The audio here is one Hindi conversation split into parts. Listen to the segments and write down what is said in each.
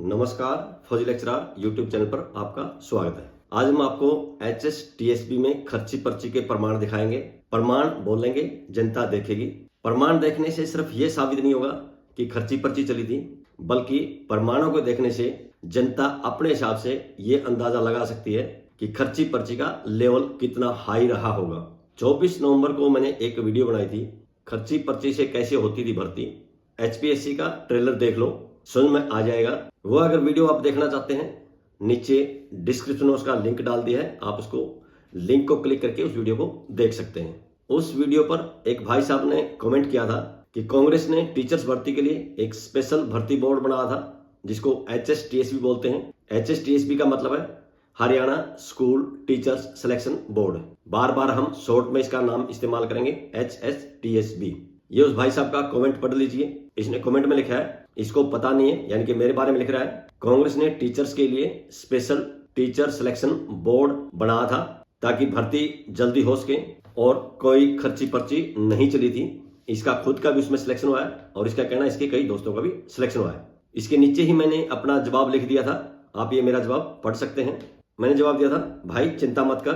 नमस्कार, फौजी लेक्चरर यूट्यूब चैनल पर आपका स्वागत है। आज हम आपको HSTSB में खर्ची पर्ची के प्रमाण दिखाएंगे। प्रमाण बोलेंगे, जनता देखेगी। प्रमाण देखने से सिर्फ ये साबित नहीं होगा कि खर्ची पर्ची चली थी, बल्कि प्रमाणों को देखने से जनता अपने हिसाब से ये अंदाजा लगा सकती है कि खर्ची पर्ची का लेवल कितना हाई रहा होगा। 24 नवंबर को मैंने एक वीडियो बनाई थी, खर्ची पर्ची से कैसे होती थी भर्ती। HPSC का ट्रेलर देख लो, समझ में आ जाएगा। वो अगर वीडियो आप देखना चाहते हैं, नीचे डिस्क्रिप्शन में उसका लिंक डाल दिया है, आप उसको लिंक को क्लिक करके उस वीडियो को देख सकते हैं। उस वीडियो पर एक भाई साहब ने कमेंट किया था कि कांग्रेस ने टीचर्स भर्ती के लिए एक स्पेशल भर्ती बोर्ड बनाया था, जिसको HSTSB बोलते हैं। HSTSB का मतलब है Haryana school teachers selection board. बार बार हम शॉर्ट में इसका नाम इस्तेमाल करेंगे, HSTSB। ये उस भाई साहब का कमेंट पढ़ लीजिए। इसने कमेंट में लिखा है, इसको पता नहीं है, यानी कि मेरे बारे में लिख रहा है, कांग्रेस ने टीचर्स के लिए स्पेशल टीचर सिलेक्शन बोर्ड बनाया था ताकि भर्ती जल्दी हो सके और कोई खर्ची पर्ची नहीं चली थी। इसका खुद का भी उसमें सिलेक्शन हुआ है और इसका कहना है इसके कई दोस्तों का भी सिलेक्शन हुआ है। इसके नीचे ही मैंने अपना जवाब लिख दिया था, आप ये मेरा जवाब पढ़ सकते हैं। मैंने जवाब दिया था, भाई चिंता मत कर,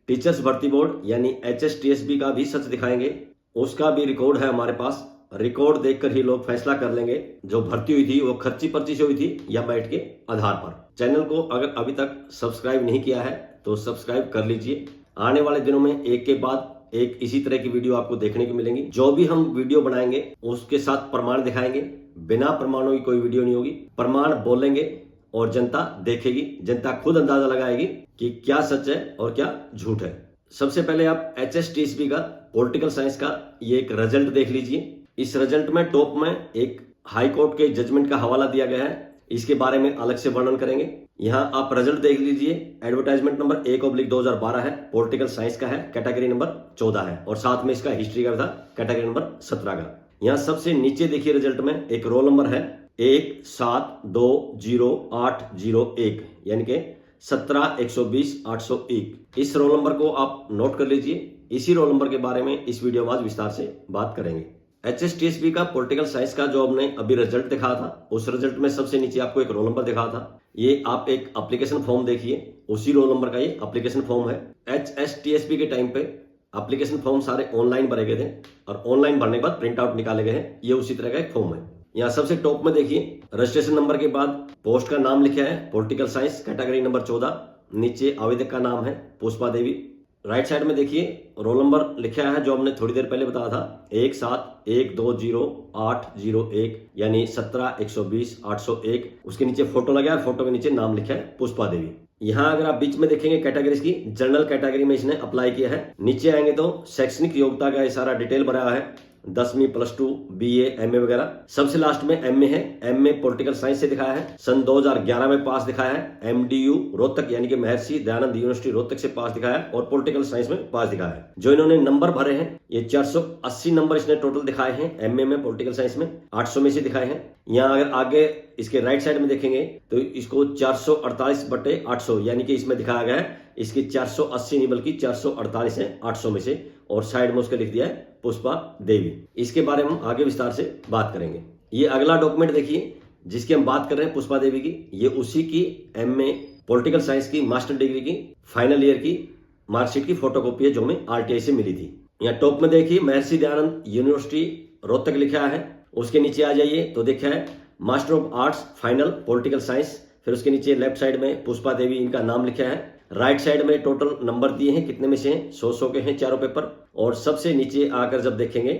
टीचर्स भर्ती बोर्ड यानी HSTSB का भी सच दिखाएंगे। उसका भी रिकॉर्ड है हमारे पास, रिकॉर्ड देखकर ही लोग फैसला कर लेंगे जो भर्ती हुई थी वो खर्ची पर्ची से हुई थी या मेरिट के आधार पर। चैनल को अगर अभी तक सब्सक्राइब नहीं किया है तो सब्सक्राइब कर लीजिए। आने वाले दिनों में एक के बाद एक इसी तरह की वीडियो आपको देखने को मिलेंगी। जो भी हम वीडियो बनाएंगे उसके साथ प्रमाण दिखाएंगे, बिना प्रमाणों की कोई वीडियो नहीं होगी। प्रमाण बोलेंगे और जनता देखेगी, जनता खुद अंदाजा लगाएगी कि क्या सच है और क्या झूठ है। सबसे पहले आप HSTSB का पॉलिटिकल साइंस का ये एक रिजल्ट देख लीजिए। इस रिजल्ट में टॉप में एक हाई कोर्ट के जजमेंट का हवाला दिया गया है, इसके बारे में अलग से वर्णन करेंगे। यहाँ आप रिजल्ट देख लीजिए। एडवर्टाइजमेंट नंबर 1/2012 है, पॉलिटिकल साइंस का है, कैटेगरी नंबर 14 है और साथ में इसका हिस्ट्री का था कैटेगरी नंबर 17 का। यहाँ सबसे नीचे देखिए रिजल्ट में एक रोल नंबर है 17200801, यानी कि 17120801। इस रोल नंबर को आप नोट कर लीजिए। इसी रोल नंबर के बारे में इस वीडियो में आज विस्तार से बात करेंगे। HSTSB का पॉलिटिकल साइंस का जो हमने अभी रिजल्ट दिखा था, उस रिजल्ट में सबसे नीचे आपको एक रोल नंबर दिखा था। ये आप एक एप्लीकेशन फॉर्म देखिए, उसी रोल नंबर का ये एप्लीकेशन फॉर्म है। HSTSB के टाइम पे एप्लीकेशन फॉर्म सारे ऑनलाइन भरे गए थे और ऑनलाइन भरने के बाद प्रिंट आउट निकाले गए हैं। ये उसी तरह का एक फॉर्म है। यहाँ सबसे टॉप में देखिए रजिस्ट्रेशन नंबर के बाद पोस्ट का नाम लिखा है, पॉलिटिकल साइंस कैटेगरी नंबर 14। नीचे आवेदक का नाम है पुष्पा देवी। राइट साइड में देखिए रोल नंबर लिखा है जो हमने थोड़ी देर पहले बताया था, 17120801, यानी 17120801। उसके नीचे फोटो लगा है, फोटो के नीचे नाम लिखा है पुष्पा देवी। यहाँ अगर आप बीच में देखेंगे कैटेगरी की, जनरल कैटेगरी में इसने अप्लाई किया है। नीचे आएंगे तो शैक्षणिक योग्यता का सारा डिटेल भरा है, 10वीं +2 BA MA वगैरह। सबसे लास्ट में MA है, MA पॉलिटिकल साइंस से दिखाया है, सन 2011 में पास दिखाया है। MDU रोहतक यानी कि महर्षि दयानंद यूनिवर्सिटी रोहतक से पास दिखाया है और पॉलिटिकल साइंस में पास दिखाया है। जो इन्होंने नंबर भरे हैं, ये 480 नंबर इसने टोटल दिखाए हैं MA में पॉलिटिकल साइंस में, 800 में से दिखाए हैं। यहाँ अगर आगे इसके राइट साइड में देखेंगे तो इसको 448/800 यानी कि इसमें दिखाया गया है इसकी 480 नहीं बल्कि 448 है 800 में से, और साइड में उसका लिख दिया है पुष्पा देवी। इसके बारे में हम आगे विस्तार से बात करेंगे। ये अगला डॉक्यूमेंट देखिए जिसकी हम बात कर रहे हैं पुष्पा देवी की, ये उसी की MA पॉलिटिकल साइंस की मास्टर डिग्री की फाइनल ईयर की मार्कशीट की फोटोकॉपी है जो हमें RTI से मिली थी। यहाँ टॉप में देखिए महर्षि दयानंद यूनिवर्सिटी रोहतक लिखा है। उसके नीचे आ जाइए तो देखा है master of arts final political science. फिर उसके नीचे लेफ्ट साइड में पुष्पा देवी इनका नाम लिखा है। राइट साइड में टोटल नंबर दिए हैं, कितने में से हैं, 100 के हैं चारों पेपर। और सबसे नीचे आकर जब देखेंगे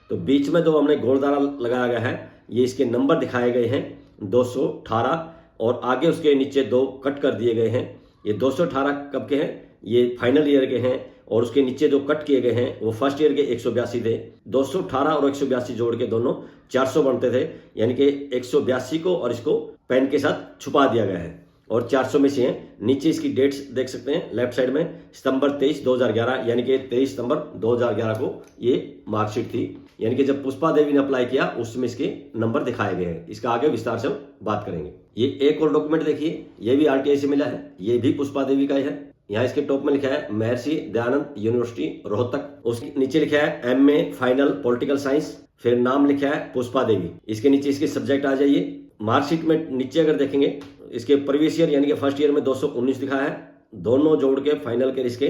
तो बीच में तो हमने गोलदारा लगाया गया है, ये इसके नंबर दिखाए गए हैं 218, और आगे उसके नीचे 2 कट कर दिए गए हैं। ये 218 कब के हैं, ये फाइनल ईयर के हैं, और उसके नीचे जो कट किए गए हैं वो फर्स्ट ईयर के 182 थे। 218 और 182 जोड़ के दोनों 400 बनते थे, यानी कि 182 को और इसको पेन के साथ छुपा दिया गया है और 400 में से हैं। नीचे इसकी डेट्स देख सकते हैं लेफ्ट साइड में, सितंबर 23 2011, यानी कि 23 सितंबर 2011 को ये मार्कशीट थी, यानी कि जब पुष्पा देवी ने अप्लाई किया उसमें इसके नंबर दिखाए गए हैं। इसका आगे विस्तार से हम बात करेंगे। ये एक और डॉक्यूमेंट देखिए, ये भी RTI से मिला है, ये भी पुष्पा देवी का ही है। यहाँ इसके टॉप में लिखा है महर्षि दयानंद यूनिवर्सिटी रोहतक। उसके नीचे लिखा है MA फाइनल पॉलिटिकल साइंस, फिर नाम लिखा है पुष्पा देवी। इसके नीचे इसके सब्जेक्ट आ जाइए, मार्कशीट में नीचे अगर देखेंगे इसके प्रीवियस ईयर यानी कि फर्स्ट ईयर में 219 दिखाया है, दोनों जोड़ के फाइनल के इसके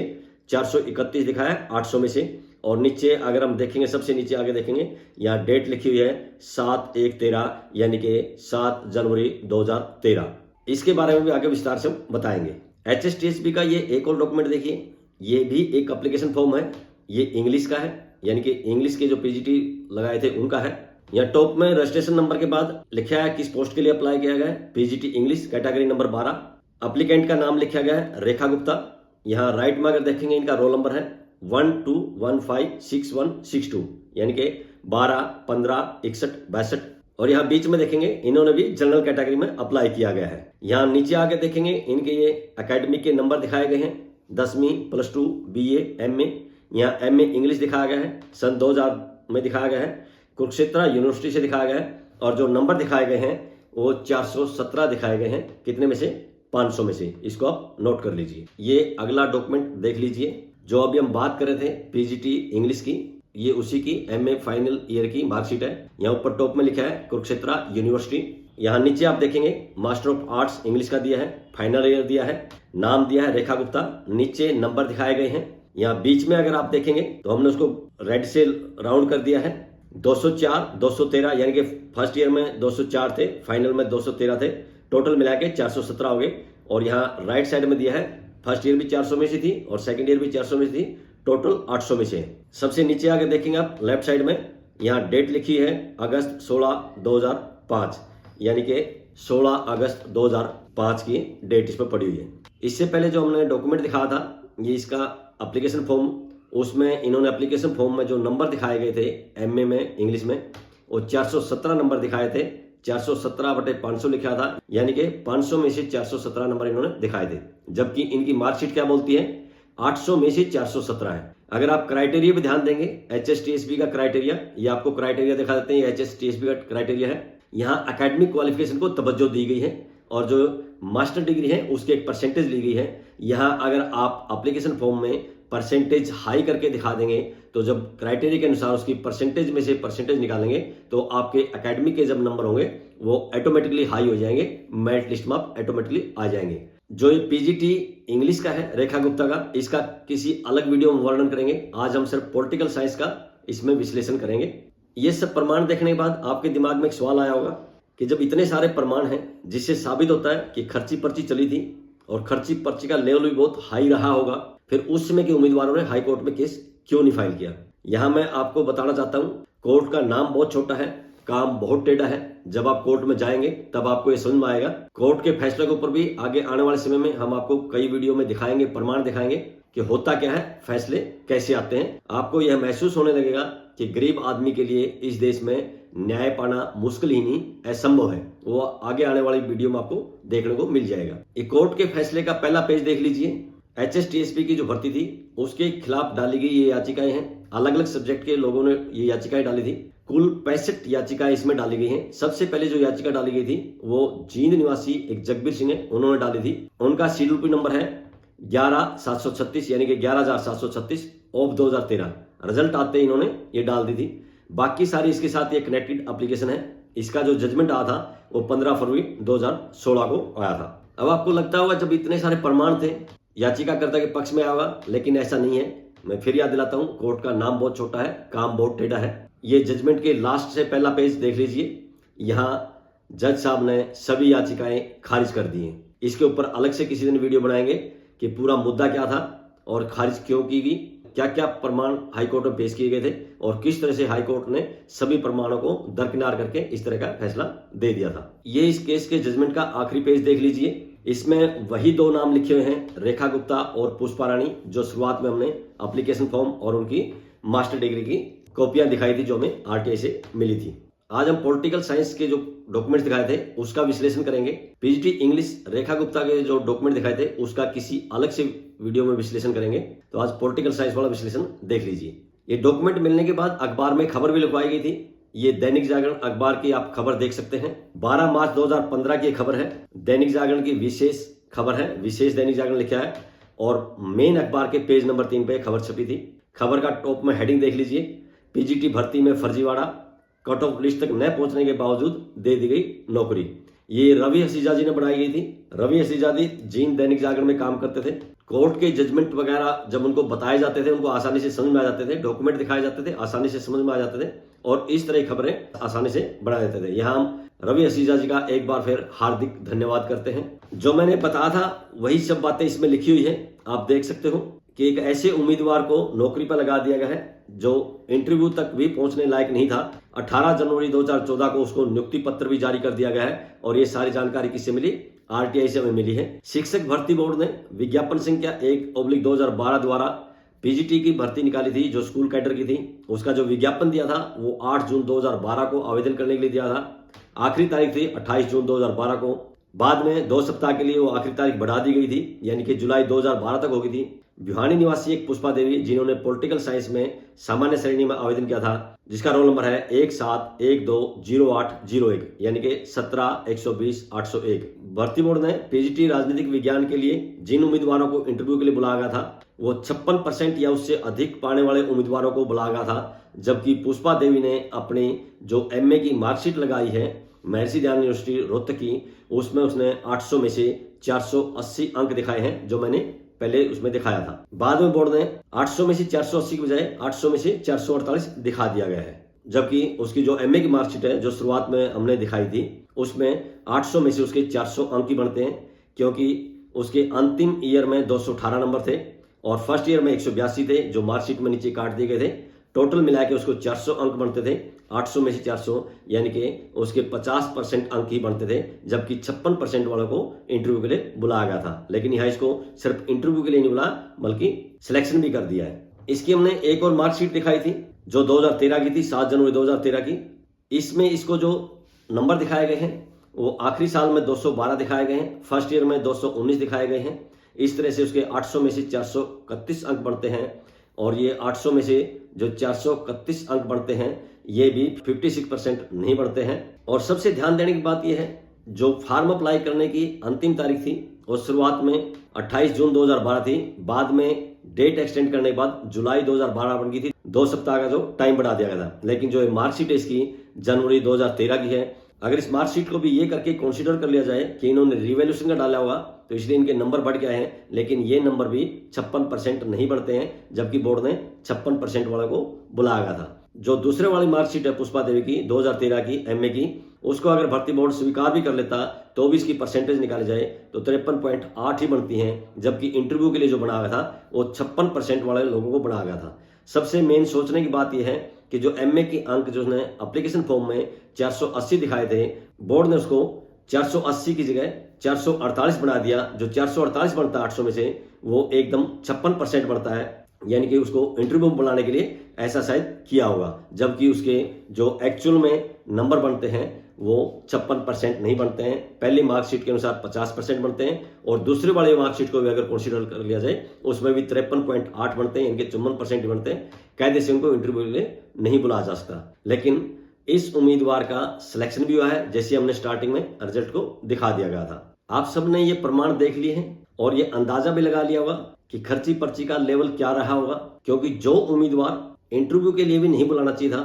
431 दिखाया है 800 में से। और नीचे अगर हम देखेंगे सबसे नीचे आगे देखेंगे यहाँ डेट लिखी हुई है 7/1/13 यानी कि 7 जनवरी 2013। इसके बारे में भी आगे विस्तार से हम बताएंगे। HSTSB का ये एक और डॉक्यूमेंट देखिए, ये भी एक एप्लीकेशन फॉर्म है, ये इंग्लिश का है यानी कि इंग्लिश के जो PGT लगाए थे उनका है। यहाँ टॉप में रजिस्ट्रेशन नंबर के बाद लिखा है किस पोस्ट के लिए अप्लाई किया गया है, PGT English category number 12। Applicant का नाम लिखा गया है रेखा गुप्ता। यहाँ राइट में अगर देखेंगे इनका रोल नंबर है 12156162 यानी कि 12 15 61 62। और यहाँ बीच में देखेंगे इन्होंने भी जनरल कैटेगरी में अप्लाई किया गया है। यहाँ नीचे आके देखेंगे इनके ये एकेडमिक के नंबर दिखाए गए हैं, 10वीं +2 BA MA। यहाँ MA इंग्लिश दिखाया गया है, सन 2000 में दिखाया गया है, कुरुक्षेत्र यूनिवर्सिटी से दिखाया गया है। और जो नंबर दिखाए गए हैं वो 417 दिखाए गए हैं, कितने में से 500 में से। इसको आप नोट कर लीजिए। ये अगला डॉक्यूमेंट देख लीजिए जो अभी हम बात कर रहे थे PGT इंग्लिश की, ये उसी की MA फाइनल ईयर की मार्कशीट है। यहाँ ऊपर टॉप में लिखा है कुरुक्षेत्र यूनिवर्सिटी। यहाँ नीचे आप देखेंगे मास्टर ऑफ आर्ट्स इंग्लिश का दिया है, फाइनल ईयर दिया है, नाम दिया है रेखा गुप्ता, नीचे नंबर दिखाए गए हैं। यहाँ बीच में अगर आप देखेंगे तो हमने उसको रेड से राउंड कर दिया है 204 213 यानी कि फर्स्ट ईयर में 204 थे, फाइनल में 213 थे, टोटल मिला के 417 हो गए। और यहाँ राइट साइड में दिया है फर्स्ट ईयर भी 400 में से थी और सेकंड ईयर भी 400 में से थी, टोटल 800 में से। सबसे नीचे आगे देखेंगे आप लेफ्ट साइड में यहाँ डेट लिखी है अगस्त 16 2005 यानी कि 16 अगस्त 2005 की डेट इस पर पड़ी हुई है। इससे पहले जो हमने डॉक्यूमेंट दिखाया था ये इसका एप्लीकेशन फॉर्म, उसमें इन्होंने एप्लीकेशन फॉर्म में जो नंबर दिखाए गए थे MA में इंग्लिश में वो 417 नंबर दिखाए थे, 417/500 लिखा था यानी कि 500 में से 417 नंबर इन्होंने दिखाए थे। जबकि इनकी मार्कशीट क्या बोलती है 800 में से 417 है। अगर आप क्राइटेरिया भी ध्यान देंगे HSTSB का क्राइटेरिया, ये आपको क्राइटेरिया दिखा देते हैं, HSTSB का क्राइटेरिया है। यहाँ एकेडमिक क्वालिफिकेशन को तवज्जो दी गई है और जो मास्टर डिग्री है उसके एक परसेंटेज ली गई है। यहाँ अगर आप एप्लीकेशन फॉर्म में परसेंटेज हाई करके दिखा देंगे तो जब क्राइटेरिया के अनुसार उसकी परसेंटेज में से परसेंटेज निकालेंगे तो आपके एकेडमिक के जब नंबर होंगे वो ऑटोमेटिकली हाई हो जाएंगे, मेरिट लिस्ट में आप ऑटोमेटिकली आ जाएंगे। जो ये PGT इंग्लिश का है रेखा गुप्ता का, इसका किसी अलग वीडियो में वर्णन करेंगे। आज हम सिर्फ पॉलिटिकल साइंस का इसमें विश्लेषण करेंगे। ये सब प्रमाण देखने के बाद आपके दिमाग में एक सवाल आया होगा कि जब इतने सारे प्रमाण हैं जिससे साबित होता है कि खर्ची पर्ची चली थी और खर्ची पर्ची का लेवल भी बहुत हाई रहा होगा, फिर उस समय के उम्मीदवारों ने हाई कोर्ट में केस क्यों नहीं फाइल किया। यहाँ मैं आपको बताना चाहता हूँ कोर्ट का नाम बहुत छोटा है, काम बहुत टेढ़ा है। जब आप कोर्ट में जाएंगे तब आपको ये समझ में आएगा। कोर्ट के फैसले के ऊपर भी आगे आने वाले समय में हम आपको कई वीडियो में दिखाएंगे, प्रमाण दिखाएंगे कि होता क्या है, फैसले कैसे आते हैं। आपको यह महसूस होने लगेगा कि गरीब आदमी के लिए इस देश में न्याय पाना मुश्किल ही नहीं, असंभव है। वो आगे आने वाली वीडियो में आपको देखने को मिल जाएगा। एक कोर्ट के फैसले का पहला पेज देख लीजिए। HSTSB की जो भर्ती थी उसके खिलाफ डाली गई ये याचिकाएं हैं। अलग अलग सब्जेक्ट के लोगों ने ये याचिकाएं डाली थी। कुल 65 याचिकाएं इसमें डाली गई हैं। सबसे पहले जो याचिका डाली गई थी वो जींद निवासी एक जगबीर सिंह है, उन्होंने डाली थी। उनका शेड्यूल P नंबर है 11736 यानी कि 11736 ऑफ 2013। रिजल्ट आते ही इन्होंने ये डाल दी थी। बाकी सारी इसके साथ ये कनेक्टेड एप्लीकेशन है। इसका जो जजमेंट आया था वो 15 फरवरी 2016 को आया था। अब आपको लगता होगा जब इतने सारे प्रमाण थे याचिकाकर्ता के पक्ष में आया होगा, लेकिन ऐसा नहीं है। मैं फिर याद दिलाता हूं कोर्ट का नाम बहुत छोटा है, काम बहुत टेढ़ा है। ये जजमेंट के लास्ट से पहला पेज देख लीजिए। यहाँ जज साहब ने सभी याचिकाएं खारिज कर दी हैं। इसके ऊपर अलग से किसी दिन वीडियो बनाएंगे कि पूरा मुद्दा क्या था और खारिज क्यों की गई, क्या क्या प्रमाण हाईकोर्ट में पेश किए गए थे और किस तरह से हाईकोर्ट ने सभी प्रमाणों को दरकिनार करके इस तरह का फैसला दे दिया था। ये इस केस के जजमेंट का आखिरी पेज देख लीजिए। इसमें वही दो नाम लिखे हुए हैं, रेखा गुप्ता और पुष्पा रानी, जो शुरुआत में हमने एप्लीकेशन फॉर्म और उनकी मास्टर डिग्री की कॉपियां दिखाई थी जो हमें RTI से मिली थी। आज हम पॉलिटिकल साइंस के जो डॉक्यूमेंट्स दिखाए थे उसका विश्लेषण करेंगे। PGT इंग्लिश रेखा गुप्ता के जो डॉक्यूमेंट दिखाए थे उसका किसी अलग से वीडियो में विश्लेषण करेंगे। तो आज पॉलिटिकल साइंस वाला विश्लेषण देख लीजिए। ये डॉक्यूमेंट मिलने के बाद अखबार में खबर भी लिखवाई गई थी। ये दैनिक जागरण अखबार की आप खबर देख सकते हैं। 12 मार्च 2015 की खबर है। दैनिक जागरण की विशेष खबर है, विशेष दैनिक जागरण लिखा है और मेन अखबार के पेज नंबर 3 पे खबर छपी थी। खबर का टॉप में हेडिंग देख लीजिए, PGT भर्ती में फर्जीवाड़ा, कट ऑफ लिस्ट तक न पहुंचने के बावजूद दे दी गई नौकरी। ये रवि हसीजा जी ने बनाई गई थी। रवि हसीजा जी जींद दैनिक जागरण में काम करते थे। कोर्ट के जजमेंट वगैरह जब उनको बताए जाते थे, उनको आसानी से समझ में आ जाते थे, डॉक्यूमेंट दिखाए जाते थे, आसानी से समझ में आ जाते थे और इस तरह की खबरें आसानी से बना देते थे। यहाँ हम रवि हसीजा जी का एक बार फिर हार्दिक धन्यवाद करते हैं। जो मैंने बताया था वही सब बातें इसमें लिखी हुई है। आप देख सकते हो कि एक ऐसे उम्मीदवार को नौकरी पर लगा दिया गया है जो इंटरव्यू तक भी पहुंचने लायक नहीं था। 18 जनवरी 2014 को उसको नियुक्ति पत्र भी जारी कर दिया गया है और ये सारी जानकारी किससे मिली? आरटीआई से हमें मिली है। शिक्षक भर्ती बोर्ड ने विज्ञापन संख्या 1/2012 द्वारा पीजीटी की भर्ती निकाली थी जो स्कूल कैडर की थी। उसका जो विज्ञापन दिया था वो 8 जून 2012 को आवेदन करने के लिए दिया था। आखिरी तारीख थी 28 जून 2012 को। बाद में 2 सप्ताह के लिए वो आखिरी तारीख बढ़ा दी गई थी, यानी कि जुलाई 2012 तक हो गई थी। भिवानी निवासी एक पुष्पा देवी जिन्होंने पॉलिटिकल साइंस में सामान्य श्रेणी में आवेदन किया था, जिसका रोल नंबर है 17120801, यानी कि 17120801। भर्ती बोर्ड ने पीजीटी राजनीतिक विज्ञान के लिए जिन उम्मीदवारों को इंटरव्यू के लिए बुलाया गया था वो 56% या उससे अधिक पाने वाले उम्मीदवारों को बुलाया गया था। जबकि पुष्पा देवी ने अपनी जो एमए की मार्कशीट लगाई है महर्षि दयानंद यूनिवर्सिटी रोहतक की, उसमें उसने 800 में से 480 अंक दिखाए हैं, जो मैंने पहले उसमें दिखाया था। बाद में बोर्ड ने 800 में से 480 की बजाय 800 में से 448 दिखा दिया गया है। जबकि उसकी जो एमए की मार्कशीट है जो शुरुआत में हमने दिखाई थी उसमें 800 में से उसके 400 अंक ही बनते हैं, क्योंकि उसके अंतिम ईयर में 218 नंबर थे और फर्स्ट ईयर में 182 थे जो मार्कशीट में नीचे काट दिए गए थे। टोटल मिला के उसको 400 अंक बनते थे। 800 में से 400 यानी कि उसके 50% अंक ही बनते थे, जबकि 56% वालों को इंटरव्यू के लिए बुलाया गया था। लेकिन यहाँ इसको सिर्फ इंटरव्यू के लिए नहीं बुलाया बल्कि सिलेक्शन भी कर दिया है। इसकी हमने एक और मार्कशीट दिखाई थी जो 2013 की थी, 7 जनवरी 2013 की। इसमें इसको जो नंबर दिखाए गए हैं वो आखिरी साल में 212 दिखाए गए हैं, फर्स्ट ईयर में 219 दिखाए गए हैं। इस तरह से उसके 800 में से 431 अंक बनते हैं और ये 800 में से जो 431 अंक बनते हैं ये भी 56% नहीं बढ़ते हैं। और सबसे ध्यान देने की बात यह है, जो फॉर्म अप्लाई करने की अंतिम तारीख थी और शुरुआत में 28 जून 2012 थी, बाद में डेट एक्सटेंड करने के बाद जुलाई 2012 बन गई थी। 2 सप्ताह का जो टाइम बढ़ा दिया गया था। लेकिन जो मार्कशीट है इसकी जनवरी 2013 की है। अगर इस मार्कशीट को भी ये करके कंसीडर कर लिया जाए कि इन्होंने रिवैल्यूएशन का डाला हुआ तो इसलिए इनके नंबर बढ़ गए हैं, लेकिन ये नंबर भी 56% नहीं बढ़ते हैं, जबकि बोर्ड ने 56% वालों को बुलाया गया था। जो दूसरे वाली मार्कशीट है पुष्पा देवी की 2013 की एमए की, उसको अगर भर्ती बोर्ड स्वीकार भी कर लेता तो भी इसकी परसेंटेज निकाली जाए तो 53.8 ही बनती हैं, जबकि इंटरव्यू के लिए जो बनाया गया था वो 56% वाले लोगों को बनाया गया था। सबसे मेन सोचने की बात यह है कि जो एमए की अंक जो उसने एप्लीकेशन फॉर्म में 480 दिखाए थे, बोर्ड ने उसको 480 की जगह 448 बना दिया। जो 448 बनता है 800 में से वो एकदम 56% बनता है, यानी कि उसको इंटरव्यू बुलाने के लिए ऐसा शायद किया होगा, जबकि उसके जो एक्चुअल में नंबर बनते हैं वो 56% नहीं बनते हैं। पहली मार्कशीट के अनुसार 50% बनते हैं और दूसरे वाले मार्कशीट को भी अगर कंसीडर कर लिया जाए उसमें भी 53.8 बनते हैं, इनके 54% ही बनते हैं। कायदे से उनको इंटरव्यू के लिए नहीं बुलाया जा सकता। लेकिन इस उम्मीदवार का सिलेक्शन भी हुआ है, जैसे हमने स्टार्टिंग में रिजल्ट को दिखा दिया गया था। आप सबने ये प्रमाण देख लिए हैं और ये अंदाजा भी लगा लिया होगा कि खर्ची पर्ची का लेवल क्या रहा होगा, क्योंकि जो उम्मीदवार इंटरव्यू के लिए भी नहीं बुलाना चाहिए था,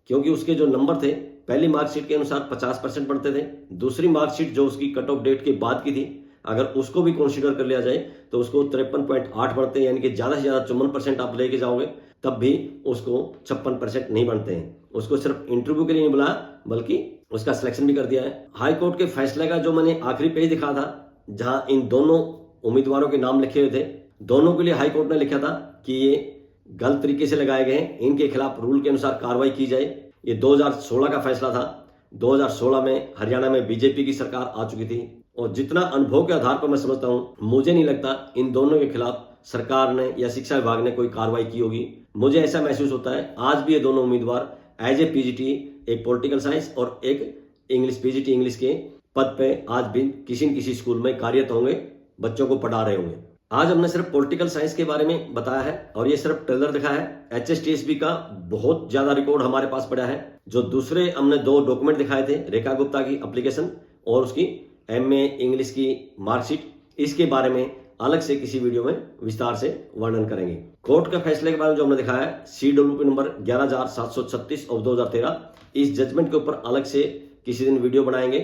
क्योंकि उसके जो नंबर थे पहली मार्कशीट के अनुसार 50% बनते थे। दूसरी मार्कशीट जो उसकी कट ऑफ डेट के बाद की थी, अगर उसको भी कंसीडर कर लिया जाए तो उसको 53.8 बनते हैं, यानी कि ज्यादा से ज्यादा 54% आप लेके जाओगे तब भी उसको 56% नहीं बनते हैं। उसको सिर्फ इंटरव्यू के लिए नहीं बुलाया बल्कि उसका सिलेक्शन भी कर दिया है। हाई कोर्ट के फैसले का जो मैंने आखिरी पेज दिखा था जहां इन दोनों उम्मीदवारों के नाम लिखे हुए थे, दोनों के लिए हाई कोर्ट ने लिखा था कि ये गलत तरीके से लगाए गए हैं, इनके खिलाफ रूल के अनुसार कार्रवाई की जाए। ये 2016 का फैसला था। 2016 में हरियाणा में बीजेपी की सरकार आ चुकी थी और जितना अनुभव के आधार पर मैं समझता हूं, मुझे नहीं लगता इन दोनों के खिलाफ सरकार ने या शिक्षा विभाग ने कोई कार्रवाई की होगी। मुझे ऐसा महसूस होता है आज भी ये दोनों उम्मीदवार एज ए पीजीटी, एक पॉलिटिकल साइंस और एक इंग्लिश पीजीटी इंग्लिश के पद पे आज भी किसी न किसी स्कूल में कार्यरत होंगे, बच्चों को पढ़ा रहे होंगे। आज हमने सिर्फ पॉलिटिकल साइंस के बारे में बताया है और ये सिर्फ ट्रेलर दिखाया है। एचएसटीएसबी का बहुत ज्यादा रिकॉर्ड हमारे पास पड़ा है। जो दूसरे हमने 2 डॉक्यूमेंट दिखाए थे, रेखा गुप्ता की एप्लीकेशन और उसकी एमए इंग्लिश की मार्कशीट, इसके बारे में अलग से किसी वीडियो में विस्तार से वर्णन करेंगे। कोर्ट के फैसले के बारे में जो हमने दिखाया है CWP नंबर 11736 ऑफ 2013, इस जजमेंट के ऊपर अलग से किसी दिन वीडियो बनाएंगे।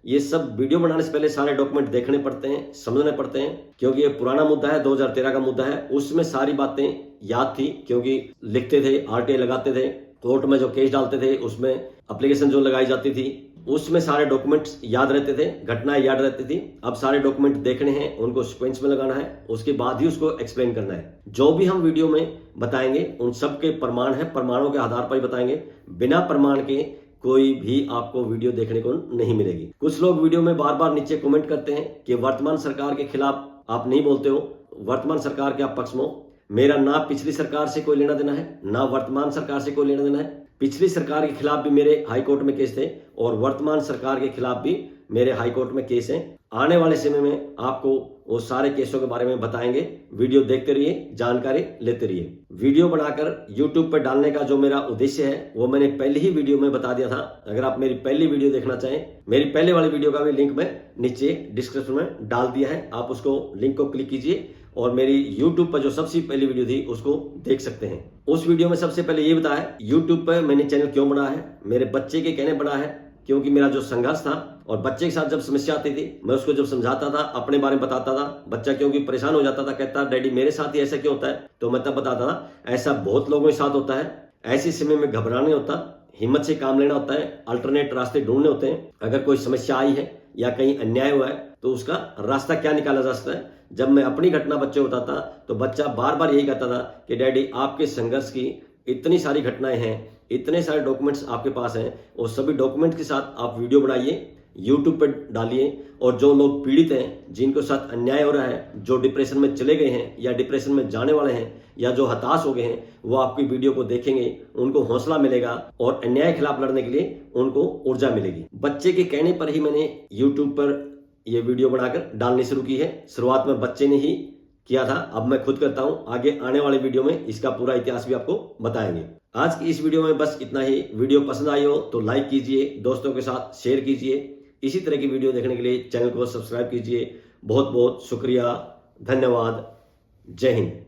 ये सब वीडियो बनाने से पहले सारे डॉक्यूमेंट देखने पड़ते हैं, समझने पड़ते हैं, क्योंकि ये पुराना मुद्दा है, 2013 का मुद्दा है। उसमें सारी बातें याद थी, क्योंकि लिखते थे, आरटीआई लगाते थे, कोर्ट में जो केस डालते थे, उसमें एप्लीकेशन जो लगाई जाती थी, उसमें सारे डॉक्यूमेंट्स याद रहते थे, घटनाएं याद रहती थी। अब सारे डॉक्यूमेंट देखने हैं, उनको सीक्वेंस में लगाना है, उसके बाद ही उसको एक्सप्लेन करना है। जो भी हम वीडियो में बताएंगे उन सब के प्रमाण है, प्रमाणों के आधार पर ही बताएंगे। बिना प्रमाण के कोई भी आपको वीडियो देखने को नहीं मिलेगी। कुछ लोग वीडियो में बार बार नीचे कमेंट करते हैं कि वर्तमान सरकार के खिलाफ आप नहीं बोलते हो, वर्तमान सरकार के आप पक्ष में हो। मेरा ना पिछली सरकार से कोई लेना देना है, ना वर्तमान सरकार से कोई लेना देना है। पिछली सरकार के खिलाफ भी मेरे हाई कोर्ट में केस थे और वर्तमान सरकार के खिलाफ भी मेरे हाई कोर्ट में केस हैं। आने वाले समय में आपको वो सारे केसों के बारे में बताएंगे। वीडियो देखते रहिए, जानकारी लेते रहिए। वीडियो बनाकर YouTube पर डालने का जो मेरा उद्देश्य है वो मैंने पहले ही वीडियो में बता दिया था। अगर आप मेरी पहली वीडियो देखना चाहें, मेरी पहले वाली वीडियो का भी लिंक मैं नीचे डिस्क्रिप्शन में डाल दिया है। आप उसको लिंक को क्लिक कीजिए और मेरी YouTube पर जो सबसे पहली वीडियो थी उसको देख सकते हैं। उस वीडियो में सबसे पहले ये बताया YouTube पर मैंने चैनल क्यों बनाया है, मेरे बच्चे के कहने बनाया है, क्योंकि मेरा जो संघर्ष था और बच्चे के साथ जब समस्या आती थी, मैं उसको जब समझाता था, अपने बारे में बताता था, बच्चा क्योंकि परेशान हो जाता था, कहता डैडी मेरे साथ ही ऐसा क्यों होता है, तो मैं तब बताता था ऐसा बहुत लोगों के साथ होता है। ऐसे समय में घबराना नहीं होता, हिम्मत से काम लेना होता है, अल्टरनेट रास्ते ढूंढने होते हैं। अगर कोई समस्या आई है या कहीं अन्याय हुआ है तो उसका रास्ता क्या निकाला जा सकता है। जब मैं अपनी घटना बच्चे होता था तो बच्चा बार बार यही कहता था कि डैडी आपके संघर्ष की इतनी सारी घटनाएं हैं, इतने सारे डॉक्यूमेंट्स आपके पास हैं, और सभी डॉक्यूमेंट के साथ आप वीडियो बनाइए, YouTube पर डालिए। और जो लोग पीड़ित हैं, जिनको साथ अन्याय हो रहा है, जो डिप्रेशन में चले गए हैं या डिप्रेशन में जाने वाले हैं या जो हताश हो गए हैं, वो आपकी वीडियो को देखेंगे, उनको हौसला मिलेगा और अन्याय के खिलाफ लड़ने के लिए उनको ऊर्जा मिलेगी। बच्चे के कहने पर ही मैंने YouTube पर ये वीडियो बनाकर डालनी शुरू की है। शुरुआत में बच्चे ने ही किया था, अब मैं खुद करता हूं। आगे आने वाले वीडियो में इसका पूरा इतिहास भी आपको बताएंगे। आज की इस वीडियो में बस इतना ही। वीडियो पसंद आई हो तो लाइक कीजिए, दोस्तों के साथ शेयर कीजिए। इसी तरह की वीडियो देखने के लिए चैनल को सब्सक्राइब कीजिए। बहुत बहुत शुक्रिया, धन्यवाद, जय हिंद।